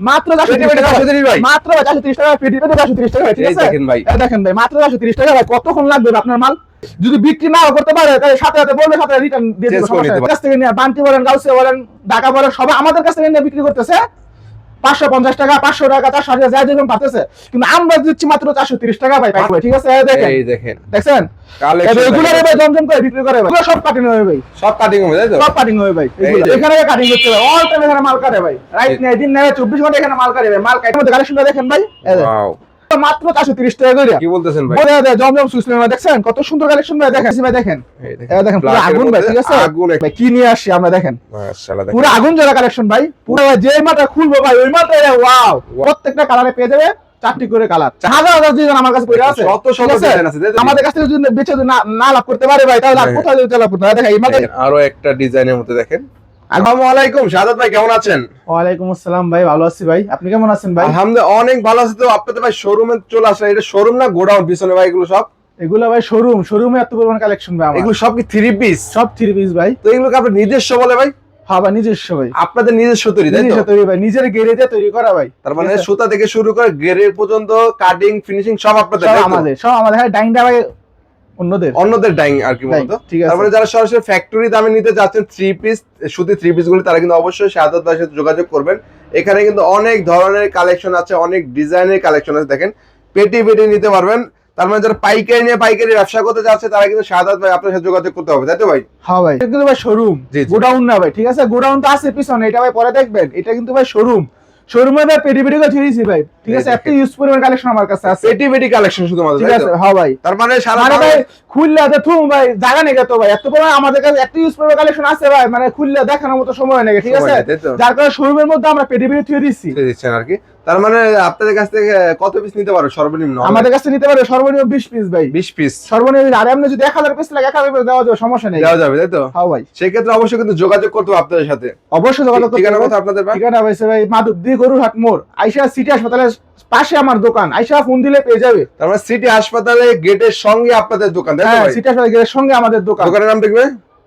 মাত্র 430 টাকা ভাই, মাত্র 430 টাকা পেটি পেটি 430 টাকা, ঠিক আছে? দেখেন ভাই, দেখেন ভাই, মাত্র 430 টাকা ভাই। কতক্ষণ লাগবে আপনার মাল? যদি বিক্রি নাও করতে পারে তাহলে সাথে সাথে বলবে, সাথে রিটার্ন দিয়ে দেব। কাছ থেকে নিয়ে বান্টি বলেন, গাউসে বলেন, ঢাকা বলেন, সবাই আমাদের কাছ থেকে নিয়ে বিক্রি করতেছে 550 টাকা, 500 টাকা, 400 টাকা, যাই দেখুন পাতেছে। কিন্তু আমরা দিচ্ছি মাত্র 430 টাকা ভাই, ঠিক আছে? দেখেন, এই দেখেন, দেখছেন এগুলো ভাই জমজম করে বিক্রি করে ভাই, সব কাটিং হবে ভাই, সব কাটিং হবে, তাই তো? সব কাটিং হবে ভাই, এখানে কাটিং করতে ভাই, অল টাইম এখানে মাল কাটে ভাই, রাইট নেই দিন নেই 24 ঘন্টা এখানে মাল কাটে ভাই। মাল কাটার মধ্যে কালেকশনটা দেখেন ভাই, ওয়াও, মাত্র 430 টাকা করে। কি বলতেছেন ভাই? বলে দেয় জমজম সুইস লেমন, দেখছেন কত সুন্দর কালেকশন ভাই, দেখেন ভাই, দেখেন এই দেখেন পুরো আগুন ভাই, ঠিক আছে? আগুন ভাই, কি নিয়ে আসি আমরা, দেখেন মাশাআল্লাহ, দেখেন পুরো আগুন জ্বলা কালেকশন ভাই। পুরো যে মাটা খুলবো ভাই ওই মাটা ওয়াও, প্রত্যেকটা কালারে পেয়ে যাবে 4টি করে কালার। হাজার হাজার ডিজাইন আমার কাছে পড়ে আছে, শত শত ডিজাইন আছে। আমাদের কাছ থেকে যদি বেচে না লাভ করতে পারে ভাই, তাহলে কোথায় লাভ করতে পারে? দেখেন এই মাটা আরো একটা ডিজাইনের মধ্যে, দেখেন। আসসালামু আলাইকুম শাহাদাত ভাই, কেমন আছেন? ওয়ালাইকুম আসসালাম ভাই, ভালো আছি ভাই, আপনি কেমন আছেন ভাই? আলহামদুলিল্লাহ অনেক ভালো আছি। তো আপনি তো ভাই শোরুমে চলে আসলেন, এটা শোরুম না গোডাউন পিছনে ভাই? এগুলো সব, এগুলো ভাই শোরুম, শোরুমে এত পরিমাণ কালেকশন ভাই আমার। এগুলো সব কি 3 পিস? সব 3 পিস ভাই। তো এগুলো কি আপনার নিজস্ব বলে ভাই? হ্যাঁ ভাই, নিজস্ব ভাই, আপনাদের নিজস্ব তৈরি, তাই তো? নিজস্ব তৈরি ভাই, নিজের গেরে দিয়ে তৈরি করা ভাই। তার মানে সুতা থেকে শুরু করে গেরের পর্যন্ত কাটিং ফিনিশিং সব আপনাদের, সব আমাদের, সব আমাদের। হ্যাঁ, ডাইংটা ভাই অন্যদের ডাইং আর কি বলতো। তারপরে যারা সরাসরি ফ্যাক্টরি দামে নিতে যাচ্ছেন 3 পিস সুতি 3 পিস গুলো, তারা কিন্তু অবশ্যই শাহাদাত ভাইয়ের সাথে যোগাযোগ করবেন। এখানে কিন্তু অনেক ধরনের কালেকশন আছে, অনেক ডিজাইনের কালেকশন আছে, দেখেন পেটি পেটি নিতে পারবেন। তার মানে যারা পাইকারি নিয়ে পাইকারি ব্যবসা করতে যাচ্ছে তারা কিন্তু শাহাদাত ভাই আপনার সাথে যোগাযোগ করতে হবে, তাই তো ভাই? হ্যাঁ ভাই, এটা কিন্তু ভাই শোরুম, গোডাউন না ভাই, ঠিক আছে? গোডাউন তো আছে পিছনে, এটা ভাই পরে দেখবেন। এটা কিন্তু ভাই শোরুম, শোরুমে ভাই পেটি পেটি করে ছিড়িছি ভাই, ঠিক আছে? একটা ইউজ পরিমাণ কালেকশন আমার কাছে আছে, পেটি পেটি কালেকশন শুধু আমাদের, ঠিক আছে? হ্যাঁ ভাই, তার মানে সারা ভাই খুললে তো থুম ভাই জায়গা নেই তো ভাই, এত পরিমাণ আমাদের কাছে একটা ইউজ পরিমাণ কালেকশন আছে ভাই, মানে খুললে দেখানোর মতো সময় নেই, ঠিক আছে? যার কারণে শোরুমের মধ্যে আমরা পেটি পেটি ছিড়ে দিচ্ছি আর কি। তার মানে আপনাদের কাছ থেকে কত পিস নিতে পারো সর্বনিম্ন? আমাদের কাছে নিতে পারো সর্বনিম্ন 20 পিস ভাই, 20 পিস সর্বনিম্ন। আর এমনি যদি 1000 পিস লাগে 1000 পিস দেওয়া যাবে, সমস্যা নেই, দেওয়া যাবে, তাই তো? হ্যাঁ ভাই, সেই ক্ষেত্রে অবশ্যই কিন্তু যোগাযোগ করতে হবে আপনাদের সাথে, অবশ্যই যোগাযোগ করতে হবে। ঠিকানা কথা আপনাদের ভাই? ঠিকানা ভাই মাধবদী গরুরহাট মোড়, আইসা সিটি হাসপাতালের পাশে আমার দোকান, আইসা ফোন দিলে পেয়ে যাবে। তার মানে সিটি হাসপাতালে গেটের সঙ্গে আপনাদের দোকান, তাই তো ভাই? সিটি হাসপাতালের গেটের সঙ্গে আমাদের দোকান। দোকানের নাম দেখবে?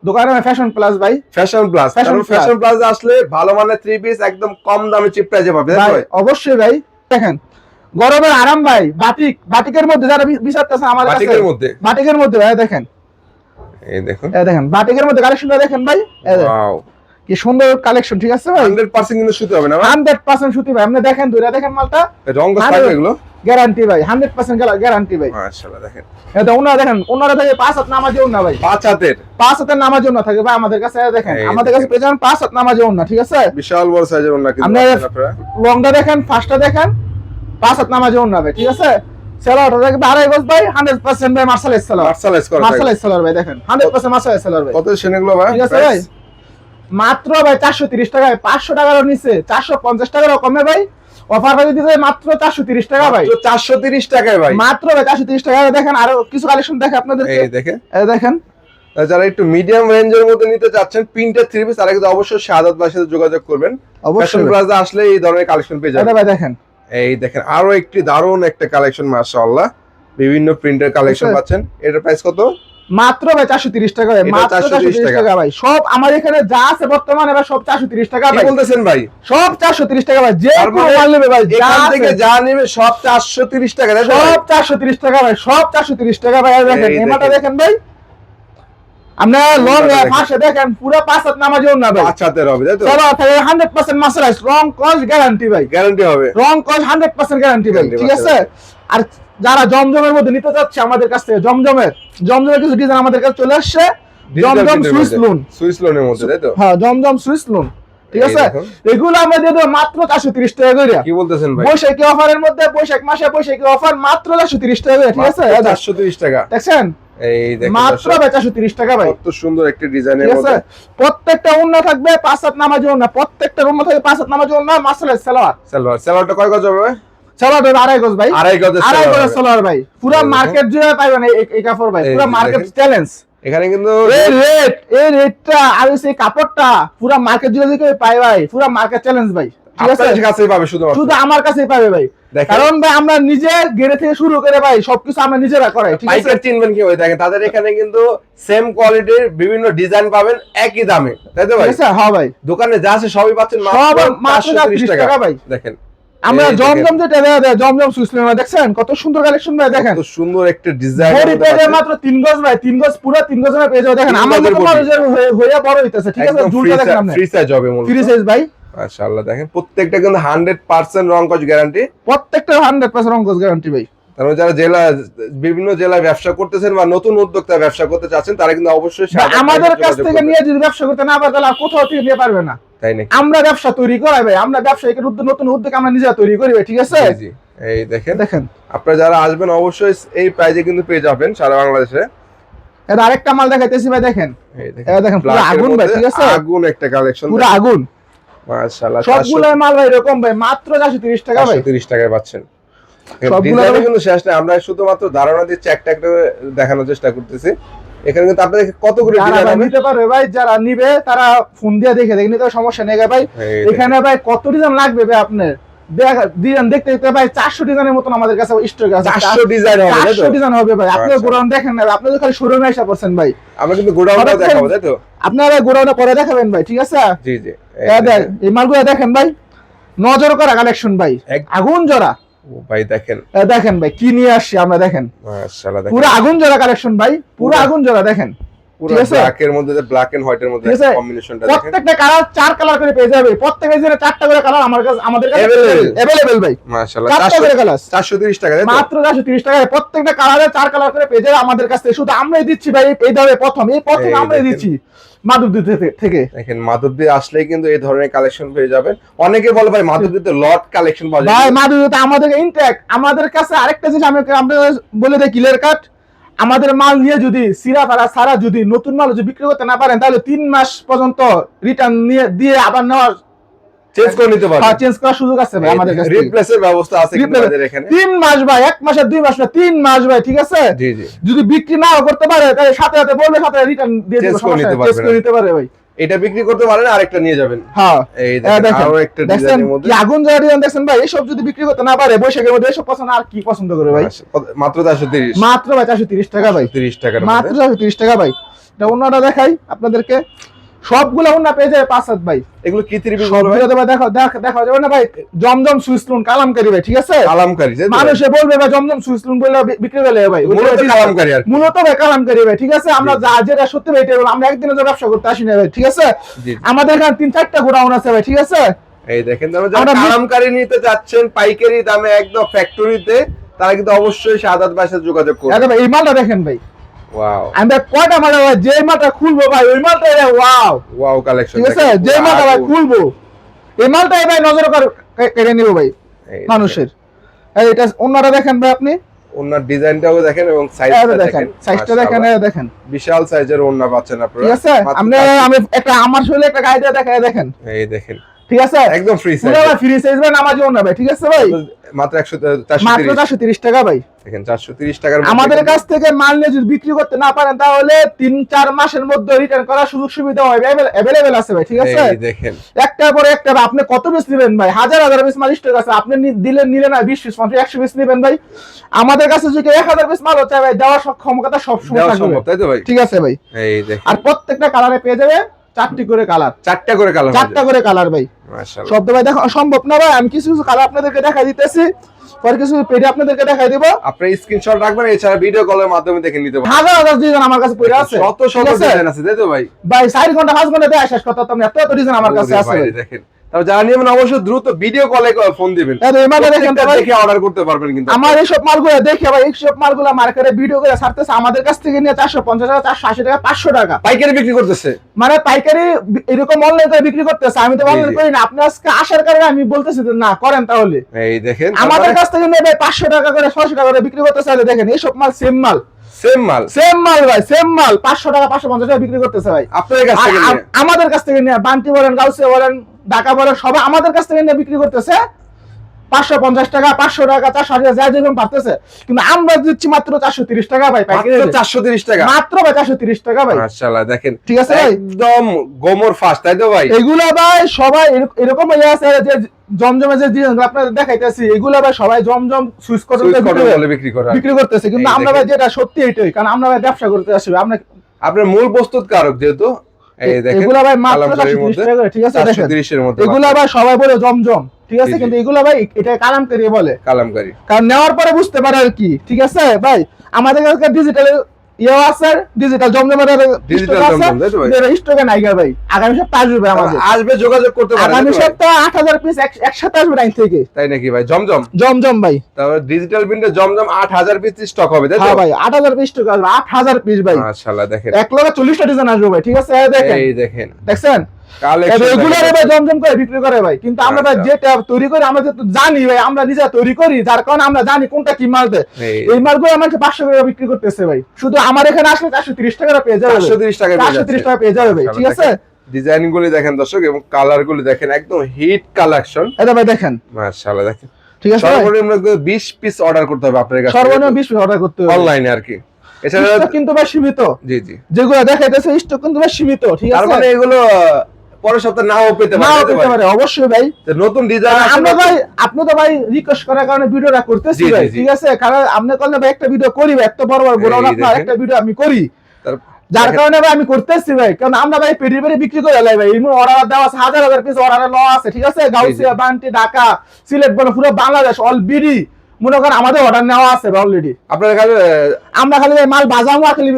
দোকানের নাম ফ্যাশন প্লাস ভাই, ফ্যাশন প্লাস। ফ্যাশন প্লাসে আসলে ভালো মানের 3 পিস একদম কম দামে চিপ প্রাইসে পাবে, তাই তো ভাই? অবশ্যই ভাই, দেখেন গরমের আরাম ভাই, বাটিকের মধ্যে যারা বিচারতেছে আমাদের কাছে, বাটিকের মধ্যে ভাই, দেখেন এই দেখুন, এই দেখেন বাটিকের মধ্যে কালেকশনটা দেখেন ভাই, ওয়াও কি সুন্দর কালেকশন, ঠিক আছে ভাই? 100% কিন্তু সুতি হবে না ভাই? 100% সুতি ভাই, আপনি দেখেন দুইটা দেখেন মালটা, রং থাকবে এগুলো গ্যারান্টি ভাই, 100% গ্যারান্টি ভাই। মাশাআল্লাহ, দেখেন এটা ওনারা দেখেন, ওনারা থাকে 5 হাত নামাজি ওন্না ভাই, 5 হাতের নামাজি ওন্না থাকে ভাই আমাদের কাছে। দেখেন আমাদের কাছে পেয়ে যাবেন 5 হাত নামাজি ওন্না, ঠিক আছে? বিশাল বড় সাইজের ওন্না কিন্তু আপনারা লংটা দেখেন, ফার্স্টটা দেখেন, 5 হাত নামাজি ওন্না ভাই, ঠিক আছে? সেলারটা দেখেন 2.5 গজ ভাই, 100% ভাই মার্শালাইজ সেলার, মার্শালাইজ সেলার ভাই, দেখেন 100% মার্শালাইজ সেলার ভাই। কত সেনেগুলো ভাই? ঠিক আছে ভাই, মাত্র ভাই 430 টাকা, 500 টাকারও নিচে, 450 টাকারও কমে ভাই, অফার ভাই দিতে মাত্র 430 টাকা ভাই, 430 টাকায় ভাই, মাত্র ভাই 430 টাকা। দেখেন আরো কিছু কালেকশন দেখে আপনাদেরকে, এই দেখেন, এই দেখেন। যারা একটু মিডিয়াম রেঞ্জের মধ্যে নিতে চাচ্ছেন প্রিন্টেড 3 পিস, তারা কিন্তু অবশ্যই শাহাদাত ভাইয়ের সাথে যোগাযোগ করবেন। ফ্যাশন প্লাজা আসলে এই ধরনের কালেকশন পেয়ে যাবেন। ভাই দেখেন, এই দেখেন আরো একটি দারুণ একটা কালেকশন, মাশাআল্লাহ বিভিন্ন প্রিন্টের কালেকশন পাচ্ছেন। এটার প্রাইস কত? মাত্র ভাই 430 টাকা ভাই, মাত্র 430 টাকা ভাই। সব আমার এখানে যা আছে বর্তমানে ভাই সব 430 টাকা ভাই। কি বলতেছেন ভাই? সব 430 টাকা ভাই, যে কোনো মাল নেবে ভাই, এখান থেকে যা নেবে সব 430 টাকা, সব 430 টাকা ভাই, সব 430 টাকা ভাই। দেখেন এমাটা দেখেন ভাই, আমরা লং ফাঁসে দেখেন পুরো 5 হাত নামাজি ওন্না ভাই, 5 হাতের হবে, তাই তো? চলো থাকে 100% মার্শালাইজ, রং কস গ্যারান্টি ভাই, গ্যারান্টি হবে, রং কস 100% গ্যারান্টি ভাই, ঠিক আছে? আর যারা জমজমের মধ্যে নিতে যাচ্ছে আমাদের কাছ থেকে, জমজমের কিছু ডিজাইন আমাদের কাছে চলে আসছে, জমজম সুইস লোনের মধ্যে, তাই তো? হ্যাঁ, জমজম সুইস লোন, ঠিক আছে? এগুলো আমরা দিয়ে দেব মাত্র 430 টাকা করে। কি বলতেছেন ভাই? বৈশাখী অফারের মধ্যে, বৈশাখ মাসে বৈশাখী অফার মাত্র 430 টাকা করে, ঠিক আছে? 430 টাকা, দেখছেন? এই দেখেন মাত্র 430 টাকা ভাই। কত সুন্দর একটা ডিজাইনের মধ্যে প্রত্যেকটা ওন্না থাকবে 5 হাত নামাজি ওন্না, প্রত্যেকটা ওন্না থাকবে 5 হাত নামাজি ওন্না, মার্শালাইজ সালোয়ারটা কয় গজ হবে ভাই? সালোয়ার 2.5 গজ ভাই, 2.5 গজের সালোয়ার ভাই, পুরো মার্কেট জুড়ে পাইবেন এই কাপড় ভাই, পুরো মার্কেট চ্যালেঞ্জ। এখানে কিন্তু এই রেটটা আর এই কাপড়টা পুরো মার্কেট জুড়ে দিকে পাই ভাই, পুরো মার্কেট চ্যালেঞ্জ ভাই। আপনাদের কাছেই পাবে শুধু আমার কাছেই পাবে ভাই। কারণ ভাই আমরা নিজে গেড়ে থেকে শুরু করে ভাই সবকিছু আমরা নিজেরা করাই, ঠিক আছে? পাইকার চিনবেন কি ভাই, দেখেন তাদের এখানে কিন্তু সেম কোয়ালিটির বিভিন্ন ডিজাইন পাবেন একই দামে, তাই তো ভাই? হ্যাঁ ভাই, দোকানে যা আছে সবই পাচ্ছেন মাত্র 430 টাকা ভাই। দেখেন আমরা জমজম যেটা জমজম সুইসলেন দেখছেন কত সুন্দর কালেকশন ভাই, দেখেন কত সুন্দর একটা ডিজাইন। বডি পেজে মাত্র 3 গজ ভাই, 3 গজ পুরো 3 গজ পেয়ে যাবে। দেখেন আমাদের মানুষের হইয়া বড় হইতাছে, ঠিক আছে? ঝুলটা দেখেন আপনি, ফ্রি সাইজ হবে মূলত, ফ্রি সাইজ ভাই মাশাআল্লাহ। দেখেন প্রত্যেকটা কিন্তু 100% রং কস গ্যারান্টি, প্রত্যেকটা 100% রং কস গ্যারান্টি ভাই। তারপরে যারা বিভিন্ন জেলায় ব্যবসা করতেছেন বা নতুন উদ্যোক্তা ব্যবসা করতে চাচ্ছেন তারা কিন্তু অবশ্যই আমাদের কাছ থেকে নিয়ে যদি ব্যবসা করতে না পারে তাহলে আর কোথাও থেকে নিয়ে পারবে না, তাই নাকি? আমরা ব্যবসা তৈরি করাই ভাই, আমরা ব্যবসায়িকের নতুন উদ্যোগ আমরা নিজেরা তৈরি করি ভাই, ঠিক আছে? জি এই দেখেন আপনারা যারা আসবেন অবশ্যই এই প্রাইজে কিন্তু পেয়ে যাবেন সারা বাংলাদেশে। এর আরেকটা মাল দেখাইতেছি ভাই, দেখেন এই দেখেন পুরো আগুন ভাই, ঠিক আছে? আগুন একটা কালেকশন, পুরো আগুন মাশাআল্লাহ। সবগুলো মাল ভাই এরকম ভাই, মাত্র 430 টাকা ভাই, 430 টাকায় পাচ্ছেন। সবগুলো কিন্তু শেষ না, আমরা শুধুমাত্র ধারণা দিচ্ছি, একটা একটা দেখানোর চেষ্টা করতেছি। এখানে কিন্তু আপনাদের কতগুলো ডিজাইন নিতে পারবে ভাই, যারা নিবে তারা ফোন দিয়ে দেখে নিতে সমস্যা নেই ভাই। এখানে ভাই কত ডিজাইন লাগবে ভাই আপনার ডিজাইন দেখতে দেখতে ভাই 400 ডিজাইনের মতন আমাদের কাছে স্টক আছে। 400 ডিজাইন হবে, 400 ডিজাইন হবে ভাই। আপনি গোডাউন দেখেন না, আপনি তো খালি শোরুমে এসে পড়ছেন ভাই। আমরা কিন্তু গোডাউনটা দেখাবো, তাই তো? আপনারা গোডাউনে পরে দেখাবেন ভাই, ঠিক আছে? জি এই মালগুলো দেখেন ভাই, নজর করা কালেকশন ভাই, আগুন জোড়া ভাই। দেখেন ভাই কি নিয়ে আসছি আমরা, দেখেন মাশাআল্লাহ। দেখেন পুরো আগুন জোড়া কালেকশন ভাই, পুরো আগুন জোড়া দেখেন, পুরো ব্ল্যাকের মধ্যে ব্ল্যাক এন্ড হোয়াইটের মধ্যে কম্বিনেশনটা দেখেন। প্রত্যেকটা কালার 4 কালার করে পেয়ে যাবে, প্রত্যেকটা ডিজাইনে 4টা করে কালার আমাদের কাছে अवेलेबल ভাই, মাশাআল্লাহ। 4টা করে কালার 430 টাকা, মাত্র 430 টাকায় প্রত্যেকটা কালারে 4 কালার করে পেয়ে যাবে আমাদের কাছে। শুধু আমরাই দিচ্ছি ভাই এই দামে, প্রথম আমরাই দিচ্ছি মাধবদী থেকে। দেখেন মাধবদী আসলেই কিন্তু এই ধরনের কালেকশন পেয়ে যাবেন। অনেকে বলে ভাই মাধবদীতে লট কালেকশন পাওয়া যায়। ভাই মাধবদীতে আমাদের ইনটেক, আমাদের কাছে আরেকটা জিনিস আমরা বলে দেই ক্লিয়ার কাট, আমাদের মাল নিয়ে যদি সিরা ফারা সারা যদি নতুন মাল যদি বিক্রি করতে না পারেন তাহলে 3 মাস পর্যন্ত রিটার্ন নিয়ে দিয়ে আবার নেওয়ার চেঞ্জ করে নিতে পারবেন। হ্যাঁ, চেঞ্জ করার সুযোগ আছে ভাই আমাদের কাছে। রিপ্লেসের ব্যবস্থা আছে কিন্তু আমাদের এখানে। 3 মাস ভাই, 1 মাস আর 2 মাস না, 3 মাস ভাই, ঠিক আছে? জি যদি বিক্রি নাও করতে পারে তাহলে সাথে সাথে বলবে, সাথে রিটার্ন দিয়ে দিবে, চেঞ্জ করে নিতে পারে ভাই। এটা বিক্রি করতে পারেন, আরেকটা নিয়ে যাবেন। হ্যাঁ এই দেখেন আরো একটা ডিজাইনের মধ্যে কি আগুন জোড়া ডিজাইন দেখছেন ভাই। এইসব যদি বিক্রি করতে না পারে বৈশাখের মধ্যে এসব পছন্দ আর কি পছন্দ করে ভাই? মাত্র 430, মাত্র ভাই 430 টাকা ভাই, 30 টাকার মধ্যে, মাত্র 430 টাকা ভাই। এটা অন্যটা দেখাই আপনাদেরকে, সবগুলো অন্য পেয়ে যায় 5-7 ভাই। এগুলো কি 3 পিস বলবো ভাই? দেখা যাবে না ভাই, জমজম সুইসলুন কালামকারী ভাই, ঠিক আছে? কালামকারী মানুষে বলবে ভাই জমজম সুইসলুন বলে বিক্রি করে ভাই, মূলত কালামকারী আর মূলত ভাই কালামকারী ভাই, ঠিক আছে? আমরা যেটা সত্যি ভাই আমরা একদিনে যে ব্যবসা করতে আসি না ভাই, ঠিক আছে? আমাদের এখানে 3-4টা গোডাউন আছে ভাই, ঠিক আছে? এই দেখেন যারা কালামকারী নিতে যাচ্ছেন পাইকারি দামে একদম ফ্যাক্টরিতে, তারা কিন্তু অবশ্যই শাহাদাত ভাইয়ের সাথে যোগাযোগ করুন। ভাই এই মালটা দেখেন ভাই, ওয়াও। আমরা কয়টা মাল ভাই, যে মালটা খুলবো ভাই ওই মালটা ওয়াও কালেকশন, ঠিক আছে? যে মালটা ভাই খুলবো এই মালটাই ভাই নজর কেড়ে নিব ভাই মানুষের। এটা অন্যটা দেখেন ভাই, আপনি ওনার ডিজাইনটাও দেখেন এবং সাইজটা দেখেন, সাইজটা দেখেন, দেখেন বিশাল সাইজের ওন্না পাচ্ছেন আপনারা, ঠিক আছে? আমি একটা আমার শরীরে একটা গায়ে দিয়ে দেখায় দেখেন, এই দেখেন, ঠিক আছে? একদম ফ্রি সাইজ, পুরো ফ্রি সাইজ ভাই, নামাজি ওন্না ভাই, ঠিক আছে ভাই? মাত্র 430 টাকা ভাই। দেখেন 430 টাকার আমাদের কাছ থেকে মাল নিয়ে যদি বিক্রি করতে না পারেন তাহলে 3-4 মাসের মধ্যে রিটার্ন করার সুযোগ সুবিধা अवेलेबल আছে ভাই, ঠিক আছে? এই দেখেন একটার পর একটা আপনি কত পিস নেবেন ভাই? হাজার পিস মাল স্টক আছে, আপনি নিলে না 20 পিস 100 পিস নেবেন ভাই। আমাদের কাছে যদি 1000 পিস মাল হচ্ছে ভাই দেওয়ার সক্ষমতা সব সময় থাকবে, তাই তো ভাই? ঠিক আছে ভাই? এই দেখেন, আর প্রত্যেকটা কালারে পেয়ে যাবে 4টি করে কালার, 4টা করে কালার, 4টা করে কালার ভাই। মাশাআল্লাহ, সব তো ভাই দেখা সম্ভব না ভাই, আমি কিছু কিছু কালার আপনাদেরকে দেখাই দিতেছি, পরে কিছু পেডি আপনাদেরকে দেখাই দেব, আপনি স্ক্রিনশট রাখবেন, এছাড়া ভিডিও কলের মাধ্যমে দেখে নিতে পারবেন। হাজার ডিজাইন আমার কাছে পড়ে আছে, শত ডিজাইন আছে, তাই তো ভাই? ভাই 4 ঘন্টা 5 ঘন্টা দিয়ে শেষ করতে পারতাম, এত ডিজাইন আমার কাছে আছে ভাই। দেখেন, তাও জানা নিয়ে অবশ্যই দ্রুত ভিডিও কলে ফোন দিবেন, দেখে অর্ডার করতে পারবেন। কিন্তু আমার এইসব মালগুলো দেখে ভাই, এইসব মালগুলো মার্কেটে ভিডিও করে ছাড়তেছে, আমাদের কাছ থেকে নিয়ে 450 টাকা 480 টাকা 500 টাকা পাইকারি বিক্রি করতেছে, মানে পাইকারি এরকম অনলাইন করে বিক্রি করতেছে। আমি তো অনলাইন করি না, আপনি আজকে আসার কারণে আমি বলতেছি না করেন, তাহলে এই দেখেন আমাদের কাছ থেকে নিয়ে ভাই 500 টাকা করে 600 টাকা করে বিক্রি করতেছে। দেখেন এইসব মাল সেম মাল ভাই, সেম মাল 500 টাকা 550 টাকা বিক্রি করতেছে ভাই আপনাদের কাছ থেকে নিয়ে, আমাদের কাছ থেকে নিয়ে। বান্টি বলেন, গাউসে বলেন, ঢাকা বলেন, সবাই আমাদের কাছ থেকে নিয়ে বিক্রি করতেছে 550 টাকা, 500 টাকা, 480 টাকা, যা যেরকম পারতেছে, কিন্তু আমরা দিচ্ছি মাত্র 430 টাকা ভাই, পাইকারি 430 টাকা মাত্র ভাই, 430 টাকা ভাই। মাশাআল্লাহ দেখেন, ঠিক আছে ভাই, একদম গোমর ফাস্ট, তাই তো ভাই? এগুলা ভাই সবাই এরকম হয়ে আছে যে জমজমে যে ডিজাইন আপনাদের দেখাইতেছি, এগুলা ভাই সবাই জমজম সুইচ কটন বলে বিক্রি করতেছে, কিন্তু আমরা ভাই যেটা সত্যি এটাই, কারণ আমরা ভাই ব্যবসা করতে আসি, আমরা আপনার মূল প্রস্তুতকারক যেহেতু, এই দেখেন এগুলা ভাই মাত্র 430 টাকা, ঠিক আছে? দেখেন 430 এর মধ্যে এগুলা ভাই সবাই বলে জমজম, ঠিক আছে, কিন্তু এগুলা ভাই এটা কালামকারী বলে, কালামকারী, কারণ নেওয়ার পরে বুঝতে পারে আর কি, ঠিক আছে ভাই? আমাদের কাছে ডিজিটাল ইয়েও আছে, ডিজিটাল জমজমের ডিজিটাল জমজম তাই তো ভাই? স্টকে নাইগা ভাই, আগামী সপ্তাহে আসবে আমাদের, আসবে, যোগাযোগ করতে পারেন। আগামী সপ্তাহে 8000 পিস একসাথে আসবে লাইন থেকে, তাই নাকি ভাই? জমজম জমজম ভাই, তারপর ডিজিটাল প্রিন্টে জমজম 8000 পিস স্টক হবে তাই তো? হ্যাঁ ভাই, 8000 পিস স্টক আসবে, 8000 পিস ভাই, মাশাআল্লাহ দেখেন 140টা ডিজাইন আসবে ভাই, ঠিক আছে? দেখেন, এই দেখেন দেখছেন কালেকশন, রেগুলার ভাই জমজম করে বিক্রি করে ভাই, কিন্তু আমরা ভাই যেটা তৈরি করি আমরা তো জানি ভাই, আমরা নিজে তৈরি করি, যার কারণে আমরা জানি কোনটা কি মাল দেয়। এই মালগুলো আমাকে 500 টাকা বিক্রি করতেছে ভাই, শুধু আমার এখানে আসলে 430 টাকা পেয়ে যাবে, 430 টাকা 430 টাকা পেয়ে যাবে ভাই, ঠিক আছে? ডিজাইন গুলি দেখেন দর্শক, এবং কালার গুলি দেখেন, একদম হিট কালেকশন। এটা ভাই দেখেন, মাশাআল্লাহ দেখেন, ঠিক আছে? সর্বনিম্ন 20 পিস অর্ডার করতে হবে আপনার কাছে, সর্বনিম্ন 20 পিস অর্ডার করতে হবে অনলাইনে আর কি। এছাড়া স্টক কিন্তু ভাই সীমিত, জি জি, যেগুলো দেখাইতেছে স্টক কিন্তু ভাই সীমিত, ঠিক আছে? তার মানে এগুলো পরের সপ্তাহে নাও পেতে পারে, অবশ্যই ভাই। নতুন ডিজাইন আমরা ভাই, আপনি তো ভাই রিকোয়েস্ট করার কারণে ভিডিওটা করতেছি ভাই, ঠিক আছে? কারণ আপনি করলে ভাই একটা ভিডিও করি ভাই, এত বড় বড় গোডাউন আপনার একটা ভিডিও আমি করি, যার কারণে ভাই আমি করতেছি ভাই, কারণ আমরা ভাই পেডি পেডি বিক্রি করে লাই ভাই, এমন অর্ডার দেওয়া আছে, হাজার হাজার পিস অর্ডার লওয়া আছে, ঠিক আছে? গাউসিয়া, বান্টি, ঢাকা, সিলেট, বলে পুরো বাংলাদেশ অলরেডি মনে করেন আমাদের অর্ডার নেওয়া আছে অলরেডি। আপনাদের কাছে আমরা খালি মাল বাজামো আর খালি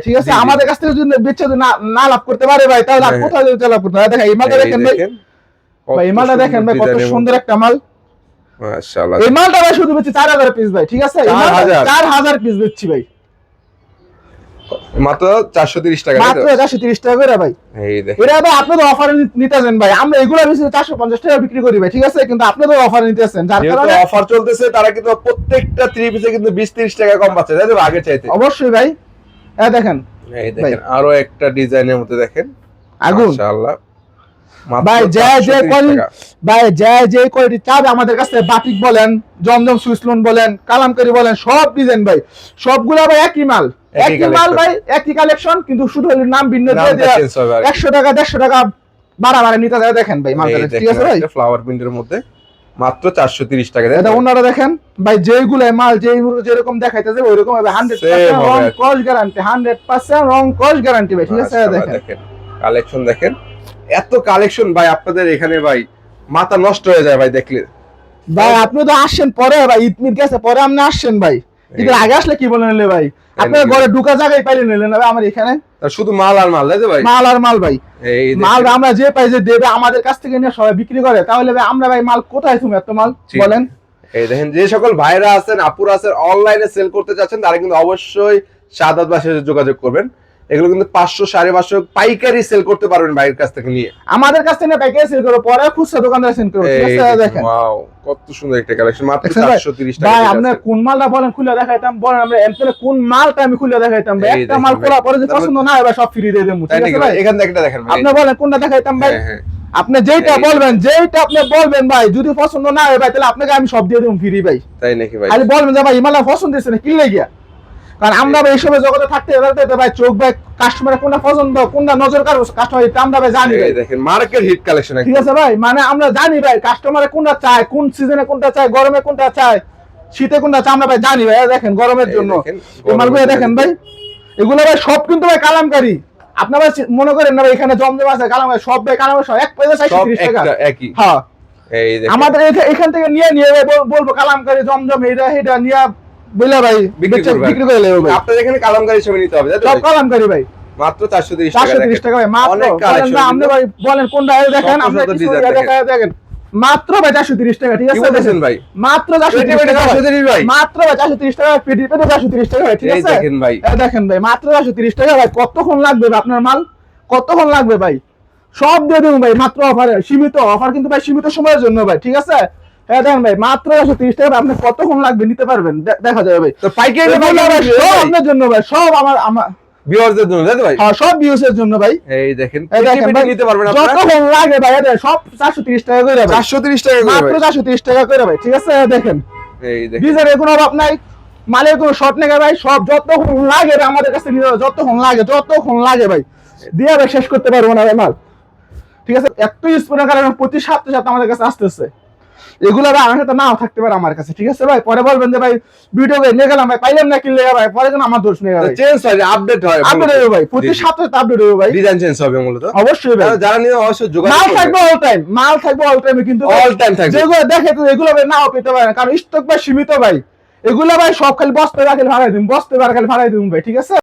ঠিক আছে? আমাদের কাছ থেকে যদি বেচে না লাভ করতে পারে ভাই, তাহলে কোথায় লাভ করতে পারে? দেখেন এই মালটা দেখেন ভাই, এই মালটা দেখেন ভাই, কত সুন্দর একটা মাল, মাশাআল্লাহ। এই মালটা ভাই শুধু বেচি 4000 পিস ভাই, ঠিক আছে? 4000 পিস বেচছি ভাই, মাত্র 430 টাকা, মাত্র 430 টাকা করে ভাই। এই দেখেন, এরা ভাই আপনাদের অফারে নিতেছেন ভাই, আমরা এগুলা বেশি 450 টাকা বিক্রি করি ভাই, ঠিক আছে? কিন্তু আপনাদের অফারে নিতেছেন, যার কারণে অফার চলতেছে, তারা কিন্তু প্রত্যেকটা 3 পিসে কিন্তু 20-30 টাকা কম পাচ্ছে তাই তো আগে চাইতে? অবশ্যই ভাই। এই দেখেন, এই দেখেন আরো একটা ডিজাইনের মধ্যে দেখেন আগুন, মাশাআল্লাহ। ভাই যে কোয়ালিটি চাবে আমাদের কাছে, বাটিক বলেন, জমজম সুইসলুন বলেন, কালামকারী বলেন, সব ডিজাইন ভাই, সবগুলা ভাই একই মাল, একই মাল ভাই, একই কালেকশন, কিন্তু শুধু নাম ভিন্ন দিয়ে 100 টাকা 150 টাকা বাড়া নিতে যায়। দেখেন ভাই মালটা, ঠিক আছে ভাই? ফ্লাওয়ার প্রিন্টের মধ্যে মাত্র 430 টাকা। এটা ওনারা দেখেন ভাই, যেইগুলো মাল যেরকম দেখাইতেছে ওইরকম হবে, 100% রং কস গ্যারান্টি, 100% রং কস গ্যারান্টি ভাই, ঠিক আছে? দেখেন কালেকশন দেখেন, এত কালেকশন ভাই আপনাদের এখানে ভাই মাথা নষ্ট হয়ে যায় ভাই দেখলে ভাই। আপনি তো আসছেন পরে ভাই, ঈদ মিদ গেছে পরে আপনি আসছেন ভাই, ঈদের আগে আসলে কি বলে নিলে ভাই, আপনার ঘরে ঢুকা জায়গায় পাইলে নিলেন না ভাই আমার এখানে, শুধু মাল আর মাল তাই তো ভাই? মাল আর মাল ভাই, মাল আমরা যে পাই যে দেবে আমাদের কাছ থেকে নিয়ে সবাই বিক্রি করে, তাহলে ভাই আমরা ভাই মাল কোথায় তুমি এত মাল বলেন? এই দেখেন, যে সকল ভাইরা আছেন, আপুরা আছেন, অনলাইনে সেল করতে চাচ্ছেন, তারা কিন্তু অবশ্যই সাদাত বাসে যোগাযোগ করবেন। এগুলো কিন্তু 500 550 পাইকারি সেল করতে পারবেন ভাইয়ের কাছ থেকে নিয়ে, আমাদের কাছ থেকে পাইকারি সেল করো, পরে খুচরা দোকানদার সেল করো, ঠিক আছে? দেখেন ওয়াও, কত সুন্দর একটা কালেকশন, মাত্র 430 টাকা। ভাই আপনি কোন মালটা বলেন খুলে দেখাইতাম, বলেন আমরা এমনে কোন মালটা আমি খুলে দেখাইতাম ভাই, একটা মাল খোলা পরে যদি পছন্দ না হয় ভাই সব ফ্রি দিয়ে দেব, ঠিক আছে ভাই? এখান থেকে একটা দেখেন, আপনি বলেন কোনটা দেখাইতাম ভাই? আপনি যেটা বলবেন, যেটা আপনি বলবেন ভাই, যদি পছন্দ না হয় ভাই, তাহলে আপনাকে আমি সব দিয়ে দেব ফ্রি ভাই, তাই নাকি ভাই? খালি বলবেন যে ভাই এই মালটা পছন্দ হইছে না, কি লাগিয়া? কারণ আমরা ভাই এইসব জগতে থাকতে ভাই, চোখ ভাই কাস্টমারের কোনটা পছন্দ, কোনটা নজর কার কাস্টমার, এটা আমরা ভাই জানি ভাই। দেখেন মার্কেট হিট কালেকশন, ঠিক আছে ভাই? মানে আমরা জানি ভাই কাস্টমারে কোনটা চায়, কোন সিজনে কোনটা চায়, গরমে কোনটা চায়, শীতে কোনটা চায়, আমরা ভাই জানি ভাই। দেখেন গরমের জন্য এই মালগুলো দেখেন ভাই, এগুলো ভাই সব কিন্তু ভাই কালামকারী। আপনারা মনে করেন না ভাই এখানে জমজম আছে, কালামকারী সব ভাই, কালামকারী সব এক পয়সা 430 টাকা একই। হ্যাঁ, এই দেখেন আমাদের এখান থেকে নিয়ে ভাই বলবো কালামকারী, জমজম, এটা নিয়ে বলে ভাই বিক্রি করে লেবো ভাই। আপনাদের এখানে কালামকারী ছবি নিতে হবে, সব কালামকারী ভাই, মাত্র 430 টাকা। 430 টাকা ভাই, মাত্র। আপনি ভাই বলেন কোনটা দেখেন, আপনি দেখেন মাত্র ভাই 430 টাকা, ঠিক আছে? দেখেন ভাই মাত্র 430 টাকা ভাই, মাত্র ভাই 430 টাকা, পেটি পেটি 430 টাকা ভাই, ঠিক আছে? দেখেন ভাই, দেখেন ভাই মাত্র 430 টাকা ভাই। কতক্ষণ লাগবে আপনার মাল, কতক্ষণ লাগবে ভাই? সব দিয়ে দেবো ভাই, মাত্র অফারে, সীমিত অফার কিন্তু ভাই, সীমিত সময়ের জন্য ভাই, ঠিক আছে? হ্যাঁ দেখেন ভাই মাত্র 130 টাকা, আপনি কতক্ষণ লাগবে নিতে পারবেন দেখা যাবে ভাই। তো পাইকারি সব আপনার জন্য ভাই, সব আমার ভিউয়ারদের জন্য তাই তো ভাই? হ্যাঁ সব ভিউয়ার্সের জন্য ভাই। এই দেখেন এই দেখেন ভাই, নিতে পারবেন আপনারা যতক্ষণ লাগে ভাই এটা সব 430 টাকা করে ভাই। 430 টাকা করে মাত্র ভাই। 430 টাকা করে ভাই, ঠিক আছে? দেখেন এই দেখেন ডিজাইনের কোনো অভাব নাই, মালের কোনো শর্ট নেই ভাই, সব যতক্ষণ লাগে ভাই আমাদের কাছে নিতে হবে, যতক্ষণ লাগে ভাই দিয়ে ভাই শেষ করতে পারবো না ভাই মাল, ঠিক আছে? এত ইউজ করার কারণে প্রতি সপ্তাহে আমাদের কাছে আসতেছে এগুলো ভাই, আমার সাথে নাও থাকতে পারে আমার কাছে, ঠিক আছে ভাই? পরে বলবেন যে ভাই ভিডিও নিয়ে গেলাম ভাই, পাইলাম না কিনলে ভাই, পরে যেন আমার দোষ নেই ভাই, চেঞ্জ হয়, আপডেট হয়, আপডেট হবে ভাই, প্রতি সপ্তাহে আপডেট হবে ভাই, ডিজাইন চেঞ্জ হবে মূলত। অবশ্যই ভাই। যারা নিয়ে অবশ্যই যোগাযোগ মাল করবেন। থাকবে অল টাইম, মাল থাকবে অল টাইমে, কিন্তু অল টাইম থাকবে। যেগুলো দেখে তো এগুলো ভাই নাও পেতে পারে না, কারণ স্টক ভাই সীমিত ভাই, এগুলো ভাই সব খালি বস্তা খালি ভাড়াই দিন, ভাই, ঠিক আছে?